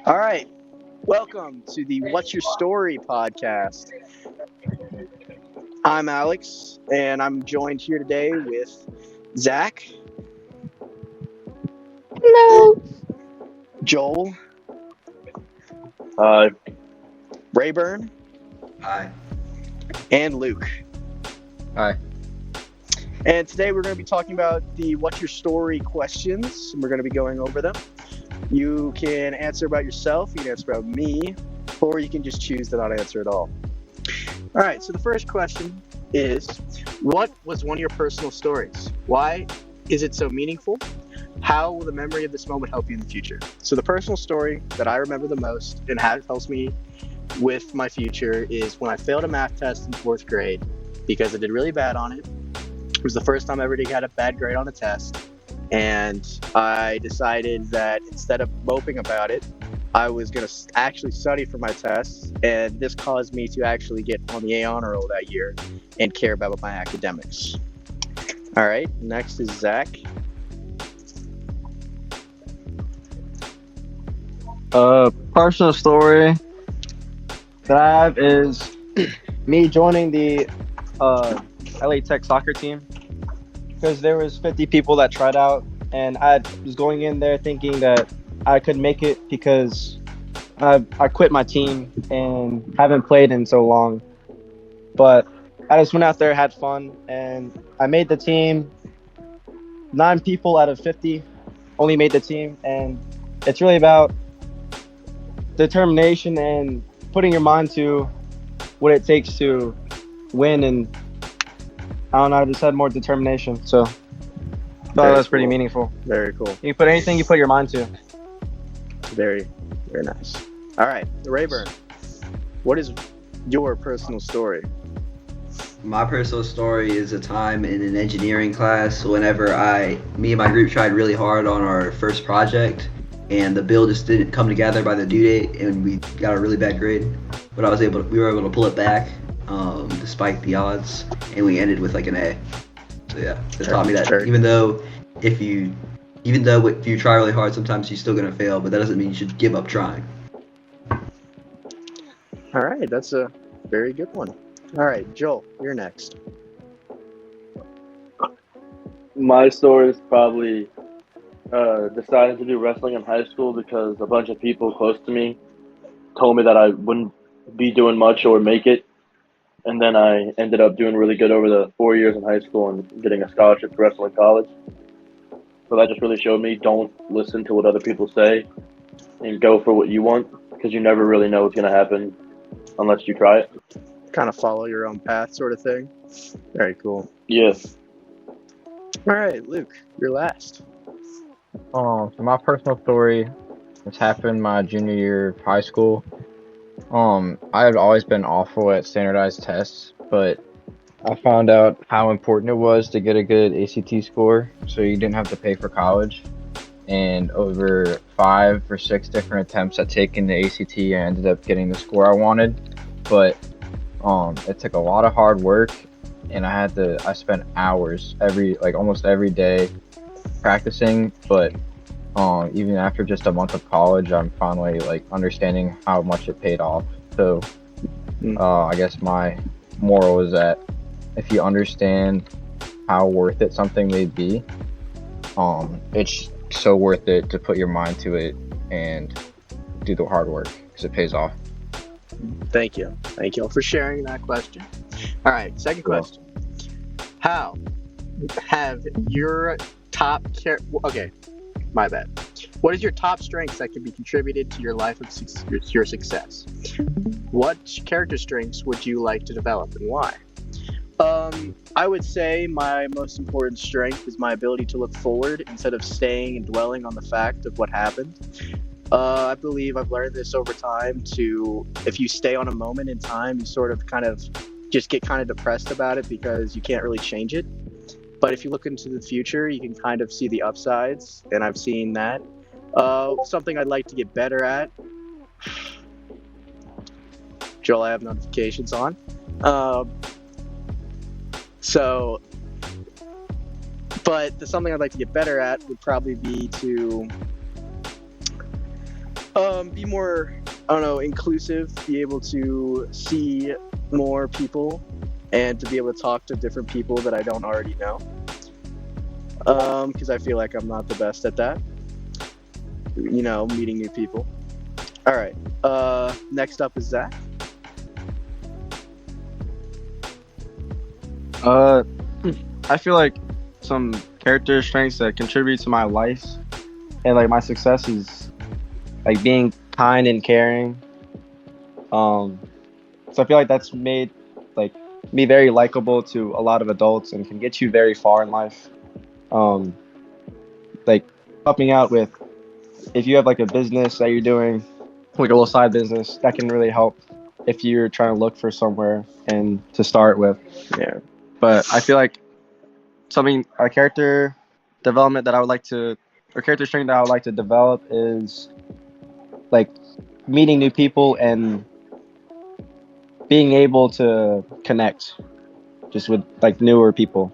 All right. Welcome to the What's Your Story podcast. I'm Alex, and I'm joined here today with Zach, Hello. Joel, Hi. Rayburn, Hi. and Luke. Hi. And today we're going to be talking about the What's Your Story questions, and we're going to be going over them. You can answer about yourself, you can answer about me, or you can just choose to not answer at all. All right, so the first question is, what was one of your personal stories? Why is it so meaningful? How will the memory of this moment help you in the future? So the personal story that I remember the most and how it helps me with my future is when I failed a math test in 4th grade because I did really bad on it. It was the first time I ever got a bad grade on a test. And I decided that instead of moping about it, I was going to actually study for my tests. And this caused me to actually get on the A honor roll that year and care about my academics. All right, next is Zach. Personal story that I have is me joining the LA Tech soccer team because there was 50 people that tried out, and I was going in there thinking that I could make it because I quit my team and haven't played in so long. But I just went out there, had fun, and I made the team. 9 people out of 50 only made the team, and it's really about determination and putting your mind to what it takes to win. And I don't know, I just had more determination, so I thought that was pretty meaningful. Very cool. You put anything you put your mind to. Very, very nice. All right, Rayburn, what is your personal story? My personal story is a time in an engineering class whenever me and my group tried really hard on our first project, and the bill just didn't come together by the due date, and we got a really bad grade. But we were able to pull it back despite the odds, and we ended with like an A. So yeah, it taught me that even though if you try really hard, sometimes you're still gonna fail, but that doesn't mean you should give up trying. All right, that's a very good one. All right, Joel, you're next. My story is probably deciding to do wrestling in high school because a bunch of people close to me told me that I wouldn't be doing much or make it. And then I ended up doing really good over the 4 years in high school and getting a scholarship to wrestle in college. So that just really showed me don't listen to what other people say and go for what you want because you never really know what's going to happen unless you try it. Kind of follow your own path sort of thing. Very cool. Yes. All right, Luke, you're last. So my personal story has happened my junior year of high school. I had always been awful at standardized tests, but I found out how important it was to get a good ACT score so you didn't have to pay for college. And over 5 or 6 different attempts at taking the ACT, I ended up getting the score I wanted. But it took a lot of hard work, and I spent hours almost every day practicing. But even after just a month of college, I'm finally understanding how much it paid off. So I guess my moral is that if you understand how worth it something may be, it's so worth it to put your mind to it and do the hard work because it pays off. Thank you all for sharing that question. All right, second question. How have your okay, my bad. What is your top strengths that can be contributed to your life of your success? What character strengths would you like to develop and why? I would say my most important strength is my ability to look forward instead of staying and dwelling on the fact of what happened. I believe I've learned this over time if you stay on a moment in time, you sort of kind of just get kind of depressed about it because you can't really change it. But if you look into the future, you can kind of see the upsides, and I've seen that. Something I'd like to get better at. Joel, I have notifications on. But something I'd like to get better at would probably be to Be more, I don't know, inclusive. Be able to see more people, and to be able to talk to different people that I don't already know. Because I feel like I'm not the best at that. Meeting new people. All right. Next up is Zach. I feel like some character strengths that contribute to my life and like my success is like being kind and caring. So I feel like that's made like me very likable to a lot of adults and can get you very far in life. Like helping out with if you have like a business that you're doing, like a little side business, that can really help if you're trying to look for somewhere and to start with. Yeah. But I feel like a character development that I would like to, or character strength that I would like to develop is like meeting new people and being able to connect just with like newer people.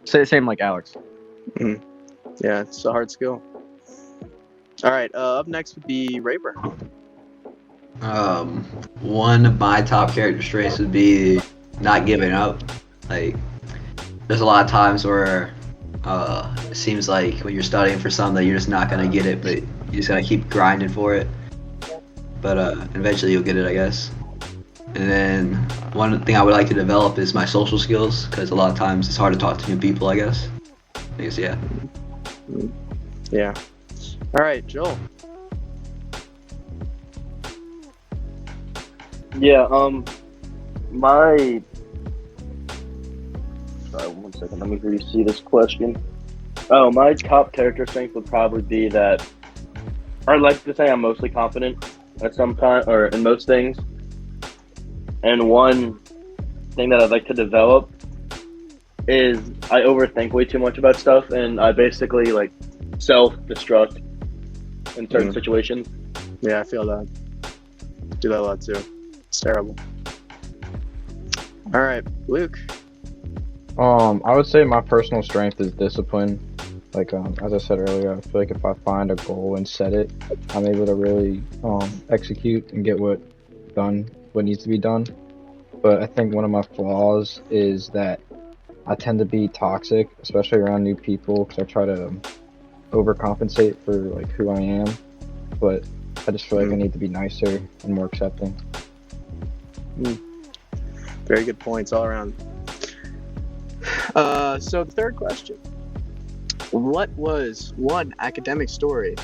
Same like Alex. Mm-hmm. Yeah, it's a hard skill. All right. Up next would be Rayburn. One of my top character traits would be not giving up. Like, there's a lot of times where it seems like when you're studying for something, you're just not gonna get it, but you just gotta keep grinding for it. But eventually you'll get it, I guess. And then one thing I would like to develop is my social skills, because a lot of times it's hard to talk to new people, I guess. Yeah. Yeah. All right, Joel. Yeah, my sorry, 1 second, let me re-see this question. Oh, my top character strength would probably be that I'd like to say I'm mostly confident at some time or in most things. And one thing that I'd like to develop is I overthink way too much about stuff and I basically like self-destruct in certain situations. Yeah, I feel that. Do that a lot too. It's terrible. All right, Luke. I would say my personal strength is discipline. Like as I said earlier, I feel like if I find a goal and set it, I'm able to really execute and get what needs to be done. But I think one of my flaws is that I tend to be toxic, especially around new people, because I try to overcompensate for like who I am. But I just feel like I need to be nicer and more accepting. Very good points all around. So the third question. What was one academic story?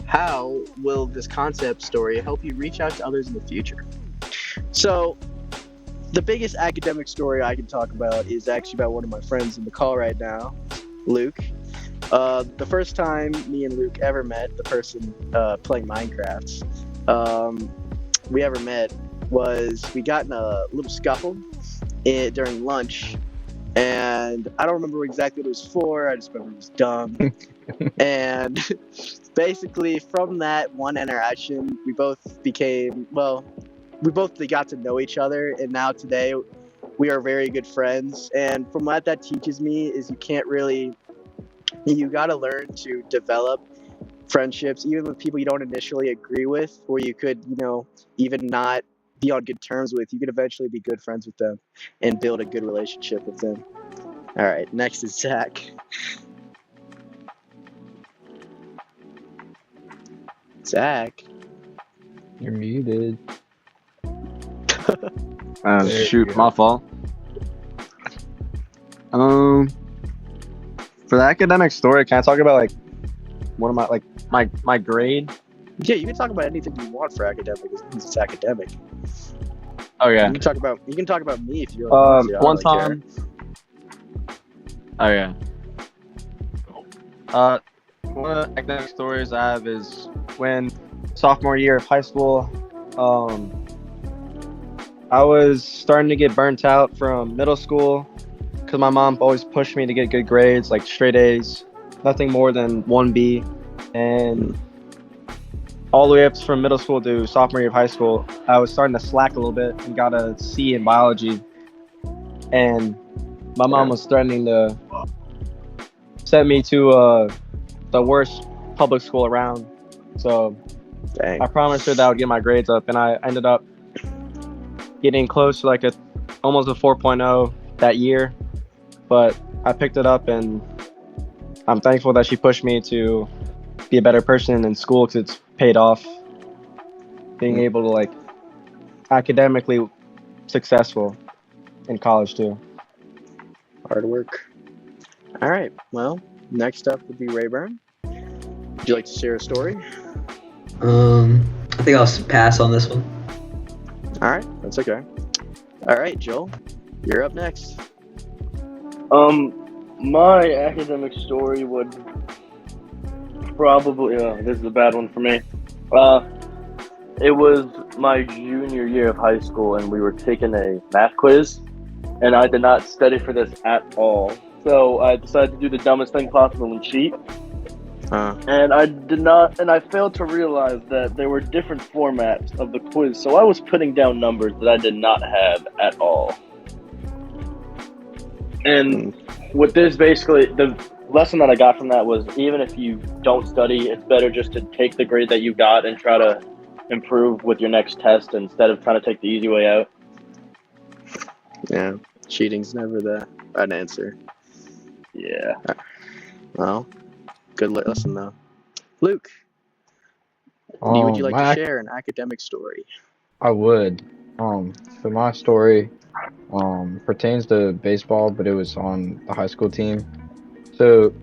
How will this concept story help you reach out to others in the future? So the biggest academic story I can talk about is actually about one of my friends in the call right now, Luke. The first time me and Luke ever met, the person playing Minecraft, we ever met was we got in a little scuffle during lunch, and I don't remember exactly what it was for. I just remember it was dumb. And basically from that one interaction, we both got to know each other, and now today we are very good friends. And from what that teaches me is you got to learn to develop friendships even with people you don't initially agree with, or you could even not be on good terms with. You could eventually be good friends with them and build a good relationship with them. All right, next is Zach. Zach. You're muted. Shoot, my fault. For the academic story, can I talk about like one of my grade? Yeah, you can talk about anything you want for academic as long as it's academic. Oh yeah. You can talk about me if you want to. One time. Oh yeah. One of the academic stories I have is when sophomore year of high school, I was starting to get burnt out from middle school because my mom always pushed me to get good grades, like straight A's, nothing more than 1B. And all the way up from middle school to sophomore year of high school, I was starting to slack a little bit and got a C in biology. And my mom was threatening to send me to the worst public school around. So Dang. I promised her that I would get my grades up, and I ended up getting close to like almost a 4.0 that year. But I picked it up, and I'm thankful that she pushed me to be a better person in school because it's paid off. Being able to like academically successful in college too. Hard work. All right. Well, next up would be Rayburn. Would you like to share a story? I think I'll pass on this one. All right. That's okay. All right, Joel. You're up next. My academic story would probably. This is a bad one for me. It was my junior year of high school, and we were taking a math quiz, and I did not study for this at all. So I decided to do the dumbest thing possible and cheat. And I did not, and I failed to realize that there were different formats of the quiz. So I was putting down numbers that I did not have at all. And with this, basically, the lesson that I got from that was even if you don't study, it's better just to take the grade that you got and try to improve with your next test instead of trying to take the easy way out. Yeah, cheating's never the right answer. Yeah. Well, good lesson though. Luke, would you like to share an academic story? I would. So my story pertains to baseball, but it was on the high school team. So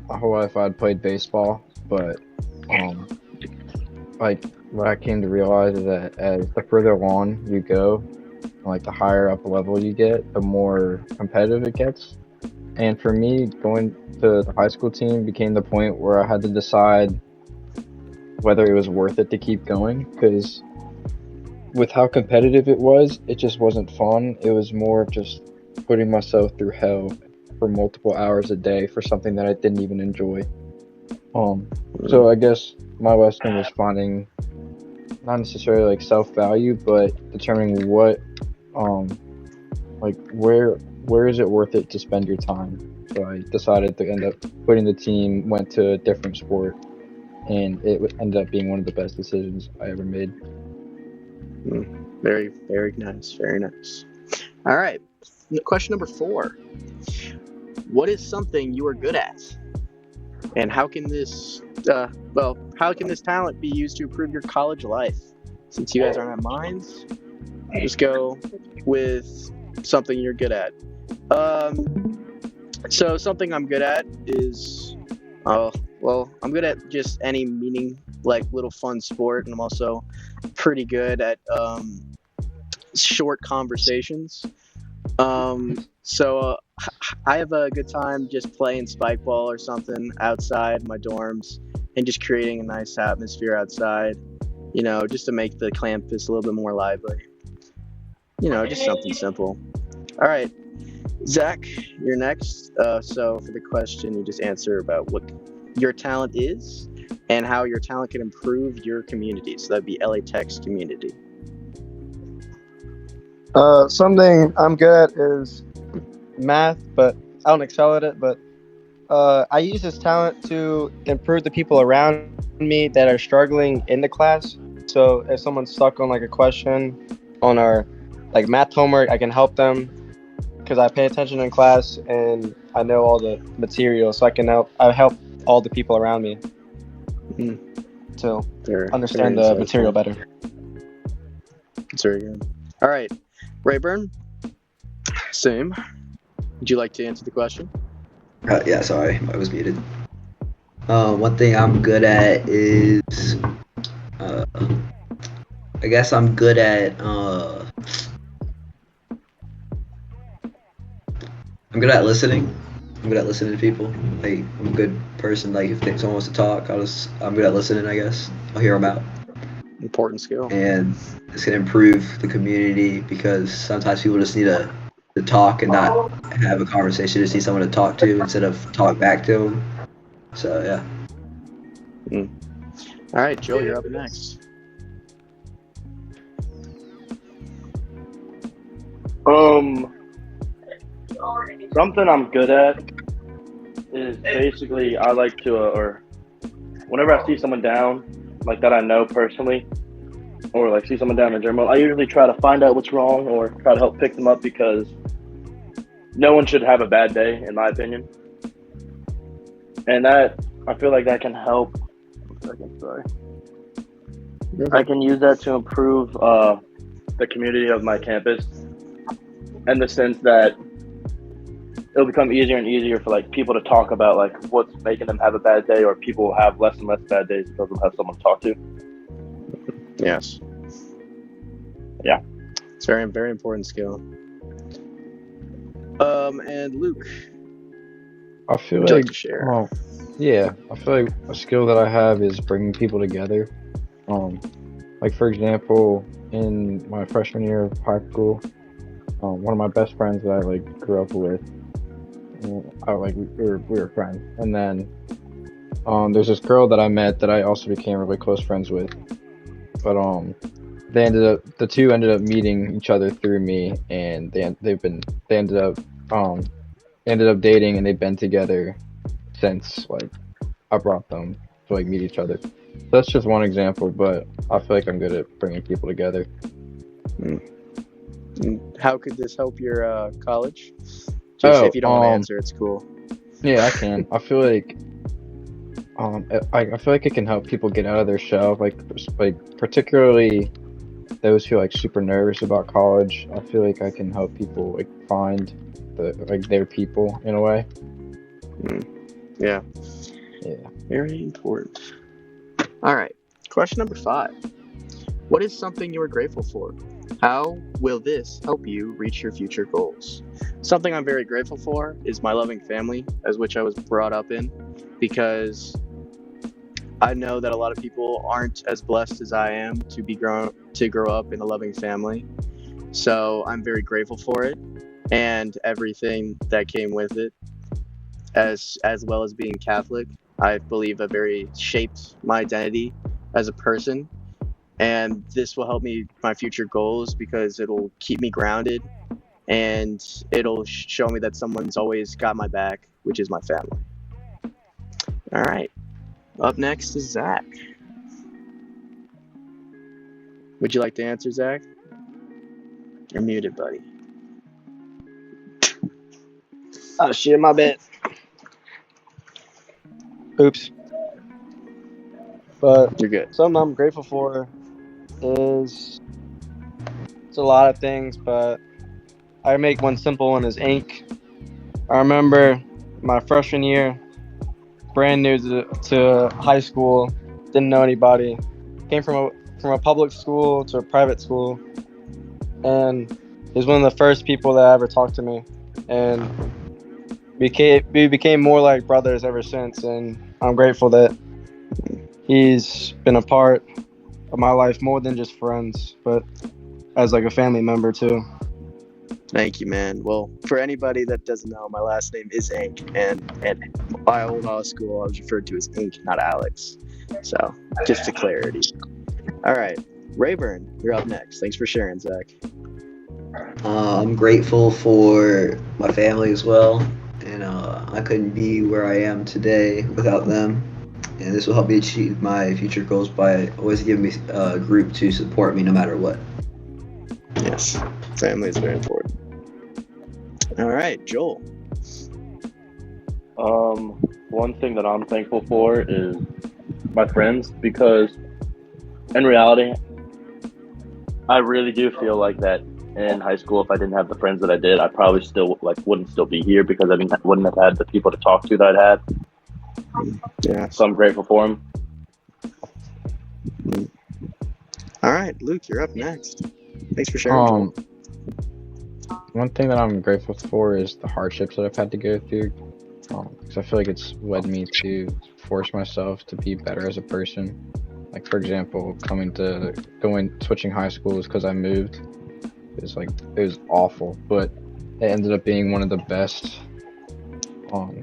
my whole life I'd played baseball, but like what I came to realize is that as the further along you go, like the higher up level you get, the more competitive it gets. And for me, going to the high school team became the point where I had to decide whether it was worth it to keep going, because with how competitive it was, it just wasn't fun. It was more of just putting myself through hell for multiple hours a day for something that I didn't even enjoy. So I guess my lesson was finding not necessarily like self-value, but determining what, like where is it worth it to spend your time. So I decided to end up quitting the team, went to a different sport, and it ended up being one of the best decisions I ever made. Very, very nice. Very nice. All right. Question number 4. What is something you are good at? And how can this talent be used to improve your college life? Since you guys aren't at mines, just go with something you're good at. So something I'm good at is, I'm good at just any like little fun sport, and I'm also pretty good at short conversations. So I have a good time just playing spike ball or something outside my dorms and just creating a nice atmosphere outside, just to make the campus a little bit more lively. Just something simple. All right, Zach, you're next. So for the question, you just answer about what your talent is and how your talent can improve your community. So that'd be LA Tech's community. Something I'm good at is math, but I don't excel at it. But I use this talent to improve the people around me that are struggling in the class. So if someone's stuck on like a question on our like math homework, I can help them because I pay attention in class and I know all the material, so I help all the people around me to understand the material better. That's very good. All right, Rayburn, same. Would you like to answer the question? Yeah, sorry, I was muted. One thing I'm good at is, I guess I'm good at, I'm good at listening. I'm good at listening to people. Like, I'm a good person. Like, if someone wants to talk, I'm good at listening, I guess. I'll hear them out. Important skill. And it's going to improve the community because sometimes people just need to talk and not have a conversation. Just need someone to talk to instead of talk back to them. So, yeah. All right, Joe, you're up next. Something I'm good at is basically I like to, or whenever I see someone down, like that I know personally, or like see someone down in the gym, I usually try to find out what's wrong or try to help pick them up because no one should have a bad day, in my opinion. And that, I feel like that can help. Sorry. I can use that to improve the community of my campus, in the sense that it'll become easier and easier for like people to talk about like what's making them have a bad day, or people will have less and less bad days because they'll have someone to talk to. Yes. Yeah. It's very, very important skill. And Luke, I feel would you like like, to share? yeah, I feel like a skill that I have is bringing people together. Like for example, in my freshman year of high school, one of my best friends that I like grew up with, we were friends, and then there's this girl that I met that I also became really close friends with, but the two ended up meeting each other through me, and they ended up dating, and they've been together since like I brought them to like meet each other. So that's just one example, but I feel like I'm good at bringing people together. How could this help your college? Just if you don't want to answer, it's cool. Yeah, I can. I feel like I feel like it can help people get out of their shell, like particularly those who are like super nervous about college. I feel like I can help people like find their people in a way. Yeah. Yeah. Very important. All right. Question number 5. What is something you are grateful for? How will this help you reach your future goals? Something I'm very grateful for is my loving family, as which I was brought up in, because I know that a lot of people aren't as blessed as I am to grow up in a loving family. So I'm very grateful for it and everything that came with it, as well as being Catholic. I believe it very shaped my identity as a person, and this will help me my future goals because it'll keep me grounded, and it'll show me that someone's always got my back, which is my family. All right. Up next is Zach. Would you like to answer, Zach? You're muted, buddy. Oh shit, my bad. Oops. But You're good. something I'm grateful for is it's a lot of things, but I make one simple one is ink. I remember my freshman year, brand new to high school, didn't know anybody, came from a public school to a private school, and he was one of the first people that ever talked to me, and we became more like brothers ever since, and I'm grateful that he's been a part of my life more than just friends, but as like a family member too. Thank you, man. Well, for anybody that doesn't know, my last name is Ink, and at my old law school, I was referred to as Ink, not Alex. So, just for clarity. All right, Rayburn, you're up next. Thanks for sharing, Zach. I'm grateful for my family as well, and I couldn't be where I am today without them. And this will help me achieve my future goals by always giving me a group to support me no matter what. Yes, family is very important. All right, Joel. One thing that I'm thankful for is my friends, because in reality, I really do feel like that in high school, if I didn't have the friends that I did, I probably still wouldn't still be here because I wouldn't have had the people to talk to that I had. Yeah. So I'm grateful for them. All right, Luke, you're up next. Thanks for sharing, Joel. One thing that I'm grateful for is the hardships that I've had to go through, because I feel like it's led me to force myself to be better as a person. Like for example, switching high schools because I moved. It was awful, but it ended up being one of the best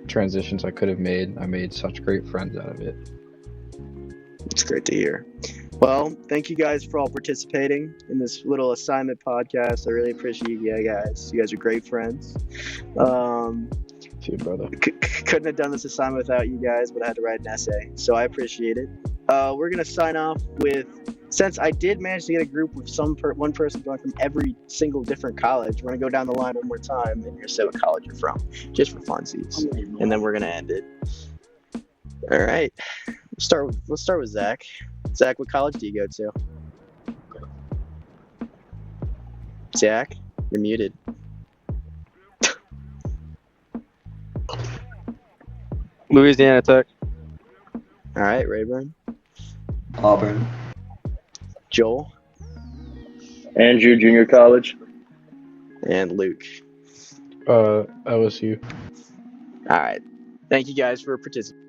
transitions I could have made. I made such great friends out of it. It's great to hear. Well, thank you guys for all participating in this little assignment podcast. I really appreciate you guys. You guys are great friends. Too, brother. Couldn't have done this assignment without you guys, but I had to write an essay, so I appreciate it. we're gonna sign off with, since I did manage to get a group with one person going from every single different college. We're gonna go down the line one more time, and you're gonna say what college you're from, just for funsies, and then we're gonna end it. All right. Let's start with Zach. Zach, what college do you go to? Zach, you're muted. Louisiana Tech. All right, Rayburn. Auburn. Joel. Andrew Junior College. And Luke. LSU. All right. Thank you guys for participating.